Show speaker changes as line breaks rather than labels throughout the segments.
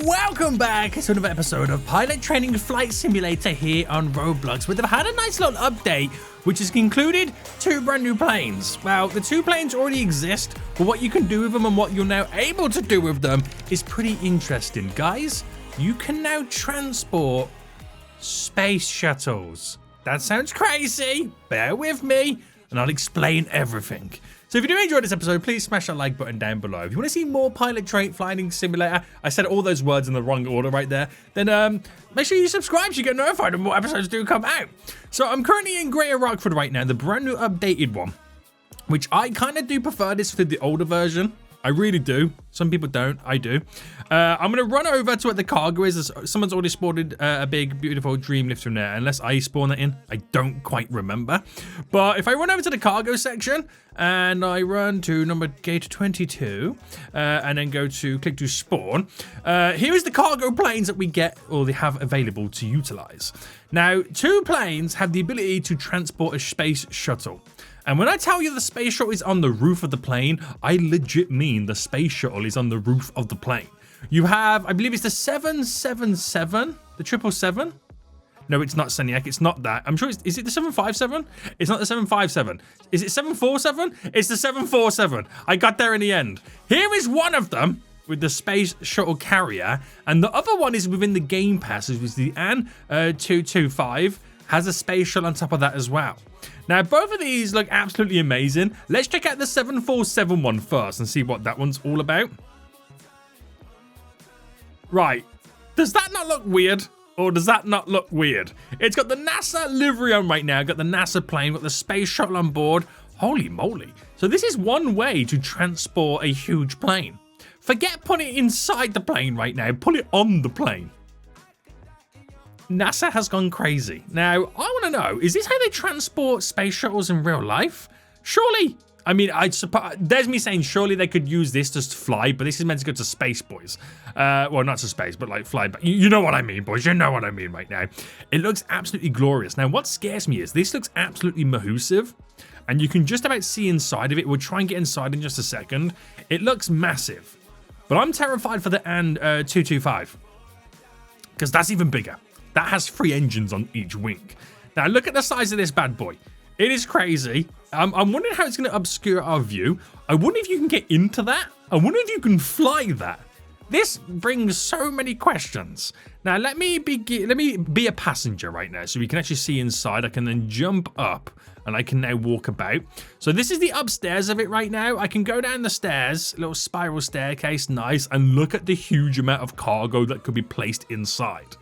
welcome back to another episode of Pilot Training Flight Simulator here on Roblox, where they've had a nice little update which has included 2 brand new planes. Well, the 2 planes already exist, but what you can do with them and what you're now able to do with them is pretty interesting. Guys, you can now transport space shuttles. That sounds crazy. Bear with me and I'll explain everything. So if you do enjoy this episode, please smash that like button down below. If you want to see more Pilot Train Flying Simulator, I said all those words in the wrong order right there, then make sure you subscribe so you get notified when more episodes do come out. So I'm currently in Greater Rockford right now, the brand new updated one, which I kind of do prefer this to the older version. I really do. Some people don't. I do. I'm going to run over to where the cargo is. Someone's already spotted a big, beautiful dream lifter in there. Unless I spawn that in. I don't quite remember. But if I run over to the cargo section and I run to number gate 22 and then go to click to spawn, here is the cargo planes that we get or they have available to utilize. Now, 2 planes have the ability to transport a space shuttle. And when I tell you the space shuttle is on the roof of the plane, I legit mean the space shuttle is on the roof of the plane. You have, I believe it's the 777, the 777. No, it's not SENIAC. It's not that. I'm sure is it the 757? It's not the 757. Is it 747? It's the 747. I got there in the end. Here is one of them with the space shuttle carrier. And the other one is within the game pass, which is the AN 225. Has a space shuttle on top of that as well. Now, both of these look absolutely amazing. Let's check out the 747 one first and see what that one's all about. Right. Does that not look weird? Or does that not look weird? It's got the NASA livery on right now. Got the NASA plane. Got the space shuttle on board. Holy moly. So this is one way to transport a huge plane. Forget putting it inside the plane right now. Put it on the plane. NASA has gone crazy. Now, I want to know, is this how they transport space shuttles in real life? Surely, I mean, I'd suppose, there's me saying surely they could use this to fly, but this is meant to go to space, boys. Well, not to space, but like fly back. You know what I mean, boys. You know what I mean right now. It looks absolutely glorious. Now, what scares me is this looks absolutely massive, and you can just about see inside of it. We'll try and get inside in just a second. It looks massive, but I'm terrified for the AN 225 because that's even bigger. That has 3 engines on each wing. Now, look at the size of this bad boy. It is crazy. I'm wondering how it's going to obscure our view. I wonder if you can get into that. I wonder if you can fly that. This brings so many questions. Now, let me be a passenger right now so we can actually see inside. I can then jump up and I can now walk about. So this is the upstairs of it right now. I can go down the stairs, little spiral staircase, nice, and look at the huge amount of cargo that could be placed inside.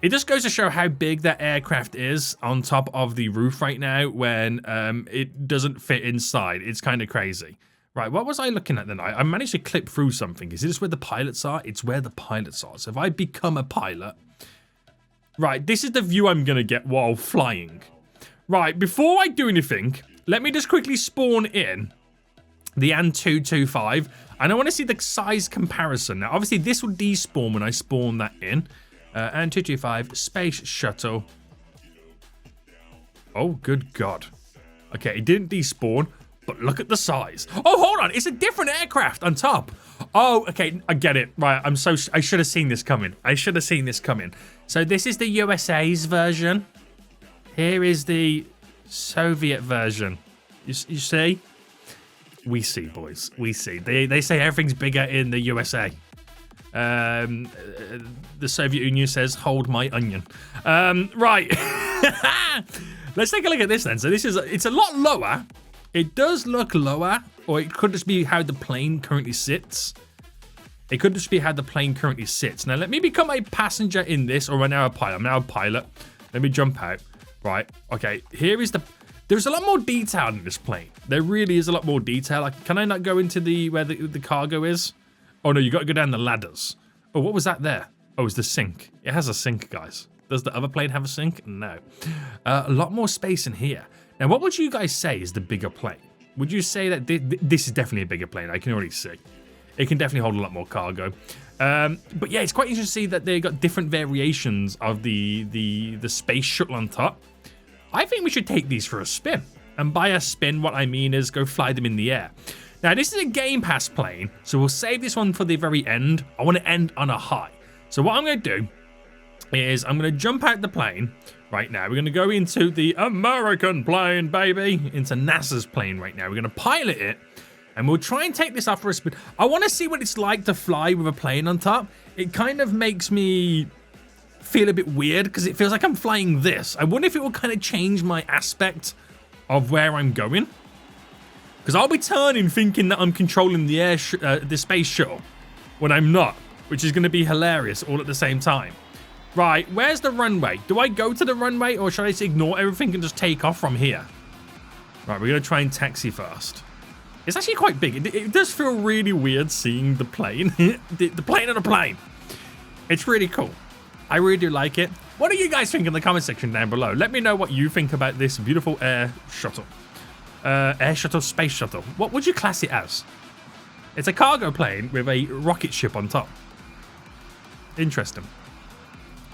It just goes to show how big that aircraft is on top of the roof right now when it doesn't fit inside. It's kind of crazy. Right, what was I looking at then? I managed to clip through something. Is this where the pilots are? It's where the pilots are. So if I become a pilot... Right, this is the view I'm going to get while flying. Right, before I do anything, let me just quickly spawn in the AN 225. And I want to see the size comparison. Now, obviously, this will despawn when I spawn that in. AN 225 space shuttle. Oh, good God. Okay, it didn't despawn, but look at the size. Oh, hold on. It's a different aircraft on top. Oh, okay. I get it. Right. I should have seen this coming. So this is the USA's version. Here is the Soviet version. You see? We see, boys. We see. They say everything's bigger in the USA. The Soviet Union says, hold my onion. Right. Let's take a look at this then. So it's a lot lower. It does look lower, or it could just be how the plane currently sits. Now, let me become a passenger in this, or I'm now a pilot. I'm now a pilot. Let me jump out. Right. Okay. Here is there's a lot more detail in this plane. There really is a lot more detail. Like, can I not go into where the cargo is? Oh, no, you got to go down the ladders. Oh, what was that there? Oh, it's the sink. It has a sink, guys. Does the other plane have a sink? No. A lot more space in here. Now, what would you guys say is the bigger plane? Would you say that this is definitely a bigger plane? I can already see. It can definitely hold a lot more cargo. But yeah, it's quite interesting to see that they got different variations of the space shuttle on top. I think we should take these for a spin. And by a spin, what I mean is go fly them in the air. Now, this is a Game Pass plane, so we'll save this one for the very end. I want to end on a high. So what I'm going to do is I'm going to jump out the plane right now. We're going to go into the American plane, baby, into NASA's plane right now. We're going to pilot it, and we'll try and take this off for a spin. I want to see what it's like to fly with a plane on top. It kind of makes me feel a bit weird because it feels like I'm flying this. I wonder if it will kind of change my aspect of where I'm going. Because I'll be turning thinking that I'm controlling the space shuttle when I'm not, which is going to be hilarious all at the same time. Right, where's the runway? Do I go to the runway or should I just ignore everything and just take off from here? Right, we're going to try and taxi first. It's actually quite big. It does feel really weird seeing the plane. the plane on a plane. It's really cool. I really do like it. What do you guys think in the comment section down below? Let me know what you think about this beautiful air shuttle. Air shuttle, space shuttle. What would you class it as? It's a cargo plane with a rocket ship on top. Interesting.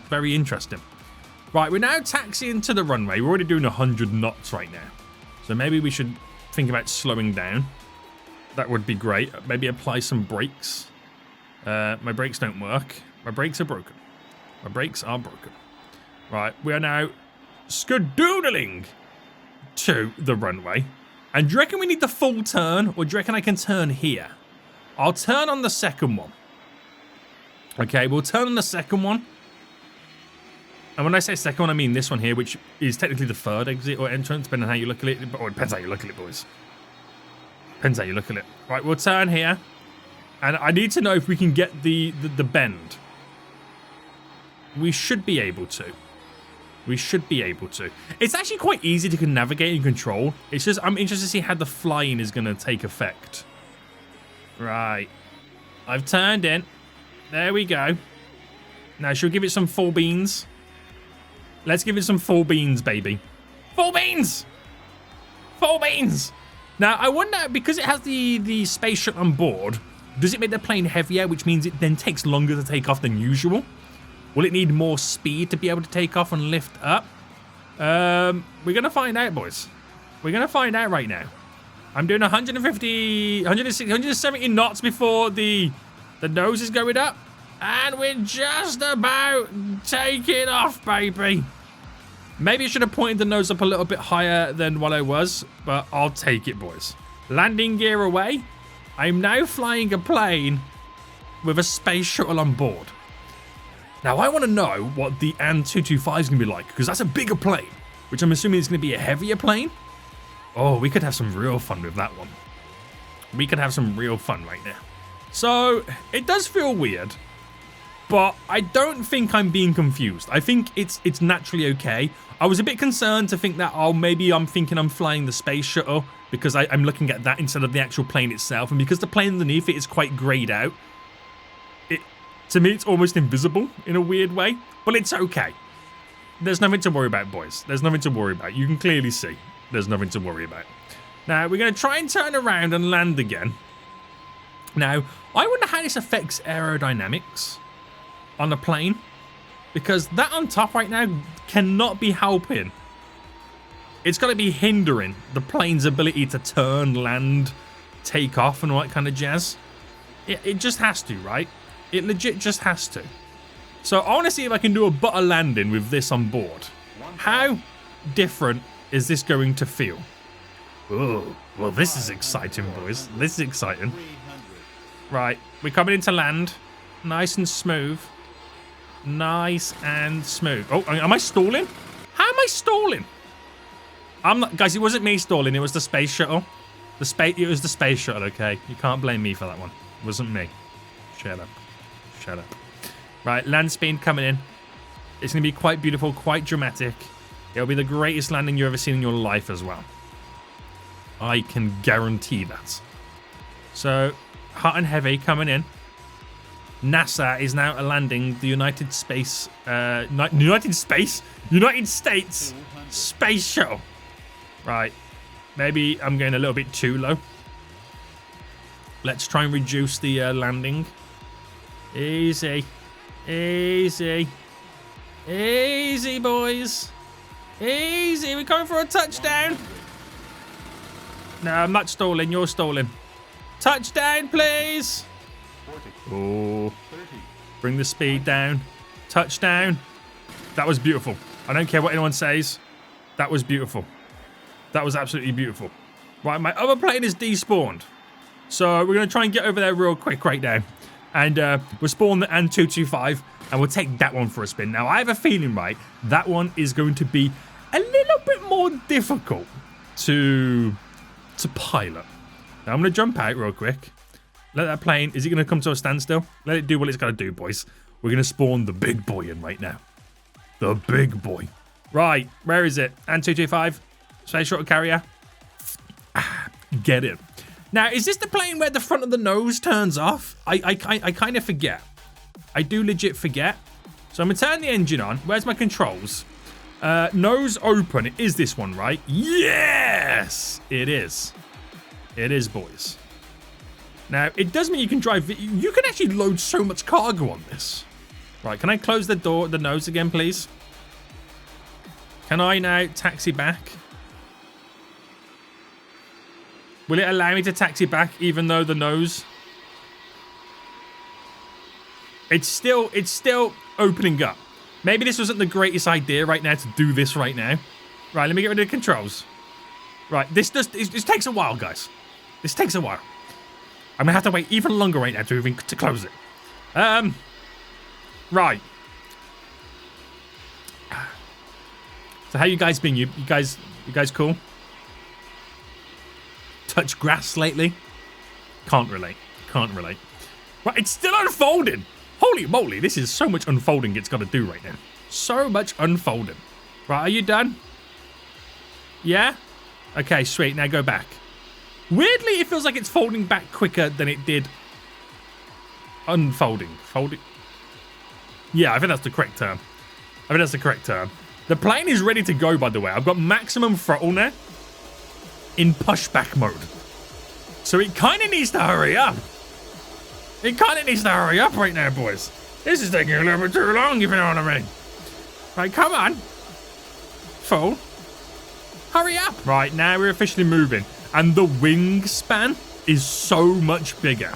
Very interesting. Right, we're now taxiing to the runway. We're already doing 100 knots right now. So maybe we should think about slowing down. That would be great. Maybe apply some brakes. My brakes don't work. My brakes are broken. My brakes are broken. Right, we are now skadoodling to the runway. And do you reckon we need the full turn, or do you reckon I can turn here? I'll turn on the second one. Okay, we'll turn on the second one. And when I say second one, I mean this one here, which is technically the third exit or entrance, depending on how you look at it. Or it depends how you look at it, boys. Depends how you look at it. Right, we'll turn here. And I need to know if we can get the bend. We should be able to. We should be able to. It's actually quite easy to navigate and control. It's just, I'm interested to see how the flying is going to take effect. Right. I've turned in. There we go. Now, should we give it some full beans? Let's give it some full beans, baby. Full beans! Full beans! Now, I wonder, because it has the space shuttle on board, does it make the plane heavier, which means it then takes longer to take off than usual? Will it need more speed to be able to take off and lift up? We're going to find out, boys. We're going to find out right now. I'm doing 150, 160, 170 knots before the nose is going up. And we're just about taking off, baby. Maybe I should have pointed the nose up a little bit higher than what I was, but I'll take it, boys. Landing gear away. I'm now flying a plane with a space shuttle on board. Now, I want to know what the AN-225 is going to be like, because that's a bigger plane, which I'm assuming is going to be a heavier plane. Oh, we could have some real fun with that one. We could have some real fun right now. So, it does feel weird, but I don't think I'm being confused. I think it's naturally okay. I was a bit concerned to think that, oh, maybe I'm thinking I'm flying the space shuttle, because I'm looking at that instead of the actual plane itself, and because the plane underneath it is quite grayed out. To me, it's almost invisible in a weird way, but it's okay. There's nothing to worry about, boys. There's nothing to worry about. You can clearly see there's nothing to worry about. Now, we're going to try and turn around and land again. Now, I wonder how this affects aerodynamics on the plane, because that on top right now cannot be helping. It's got to be hindering the plane's ability to turn, land, take off, and all that kind of jazz. It just has to, right? It legit just has to. So I want to see if I can do a butter landing with this on board. How different is this going to feel? Oh, well, this is exciting, boys. This is exciting. Right, we're coming into land. Nice and smooth. Nice and smooth. Oh, am I stalling? How am I stalling? I'm not, guys, it wasn't me stalling. It was the space shuttle. It was the space shuttle, okay? You can't blame me for that one. It wasn't me. Shut up. Shut up. Right, land speed coming in. It's going to be quite beautiful, quite dramatic. It'll be the greatest landing you've ever seen in your life as well. I can guarantee that. So, hot and heavy coming in. NASA is now landing the United States Space Shuttle. Right. Maybe I'm going a little bit too low. Let's try and reduce the landing. Easy. Easy. Easy, boys. Easy. We're coming for a touchdown. No, I'm not stalling. You're stalling. Touchdown, please.
40.
Oh,
30.
bring the speed down. Touchdown. That was beautiful. I don't care what anyone says. That was beautiful. That was absolutely beautiful. Right, my other plane is despawned. So we're going to try and get over there real quick right now. And we'll spawn the AN-225 and we'll take that one for a spin. Now, I have a feeling, right, that one is going to be a little bit more difficult to pilot. Now, I'm going to jump out real quick. Let that plane, is it going to come to a standstill? Let it do what it's got to do, boys. We're going to spawn the big boy in right now. The big boy. Right, where is it? AN-225, space shuttle carrier. Get it. Now, is this the plane where the front of the nose turns off? I kind of forget. I do legit forget. So I'm going to turn the engine on. Where's my controls? Nose open. It is this one, right? Yes! It is. It is, boys. Now, it does mean you can drive... You can actually load so much cargo on this. Right, can I close the door, the nose again, please? Can I now taxi back? Will it allow me to taxi back even though the nose... It's still opening up. Maybe this wasn't the greatest idea right now to do this right now. Right, let me get rid of the controls. Right, this takes a while, guys. This takes a while. I'm gonna have to wait even longer right now to close it. Right. So how you guys been? You guys cool? Touch grass lately? Can't relate. Can't relate. Right, it's still unfolding. Holy moly, this is so much unfolding it's got to do right now. So much unfolding. Right, are you done? Yeah? Okay, sweet. Now go back. Weirdly, it feels like it's folding back quicker than it did unfolding. Folding. Yeah, I think that's the correct term. The plane is ready to go, by the way. I've got maximum throttle now in pushback mode. So it kind of needs to hurry up. It kind of needs to hurry up right now, boys. This is taking a little bit too long, if you know what I mean. Right, come on. Full. Hurry up. Right, now we're officially moving. And the wingspan is so much bigger.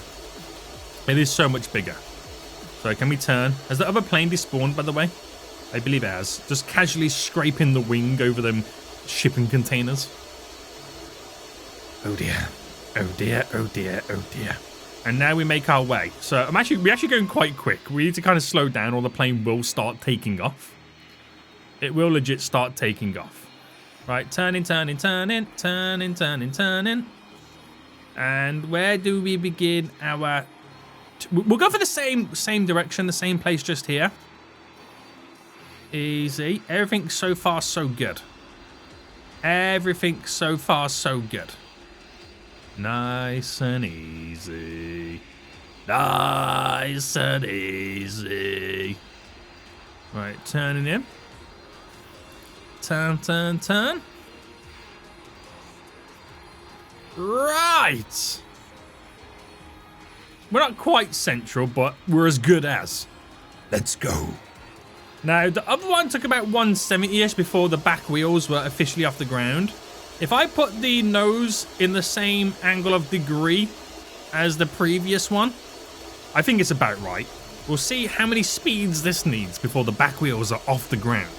It is so much bigger. So can we turn? Has the other plane despawned, by the way? I believe it has. Just casually scraping the wing over them shipping containers. Oh dear. Oh dear, oh dear, oh dear. And now we make our way. So we're actually going quite quick. We need to kind of slow down or the plane will start taking off. It will legit start taking off. Right, turning. And where do we begin our... We'll go for the same direction, the same place just here. Easy. Everything so far so good. Everything so far so good. Nice and easy. Nice and easy. Right, turning in. Turn. Right. We're not quite central, but we're as good as. Let's go. Now, the other one took about 170-ish before the back wheels were officially off the ground. If I put the nose in the same angle of degree as the previous one, I think it's about right. We'll see how many speeds this needs before the back wheels are off the ground.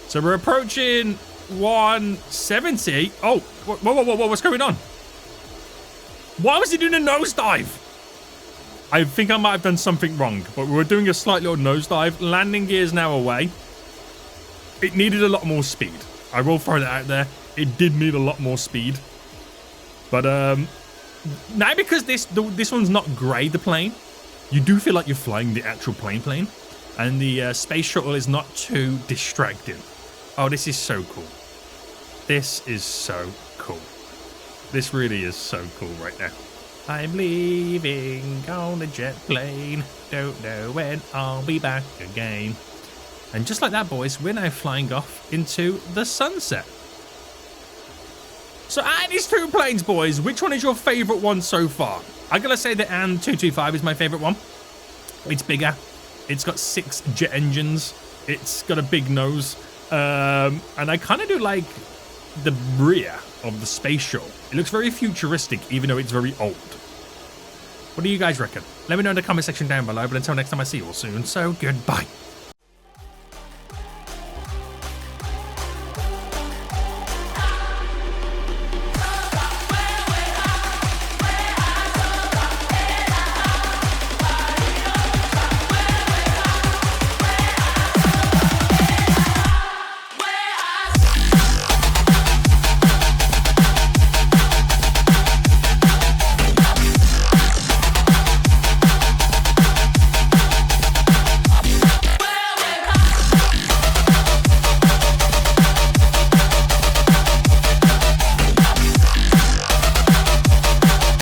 So we're approaching 170. Oh, whoa, what's going on? Why was he doing a nosedive? I think I might have done something wrong, but we were doing a slight little nosedive. Landing gear is now away. It needed a lot more speed. I will throw that out there. It did need a lot more speed. But now because this one's not grey, the plane, you do feel like you're flying the actual plane. And the space shuttle is not too distracting. Oh, this is so cool. This is so cool. This really is so cool right now. I'm leaving on a jet plane. Don't know when I'll be back again. And just like that, boys, we're now flying off into the sunset. So out of these two planes, boys, which one is your favourite one so far? I'm going to say the AN-225 is my favourite one. It's bigger. It's got 6 jet engines. It's got a big nose. And I kind of do like the rear of the space shuttle. It looks very futuristic, even though it's very old. What do you guys reckon? Let me know in the comment section down below, but until next time, I see you all soon, so goodbye.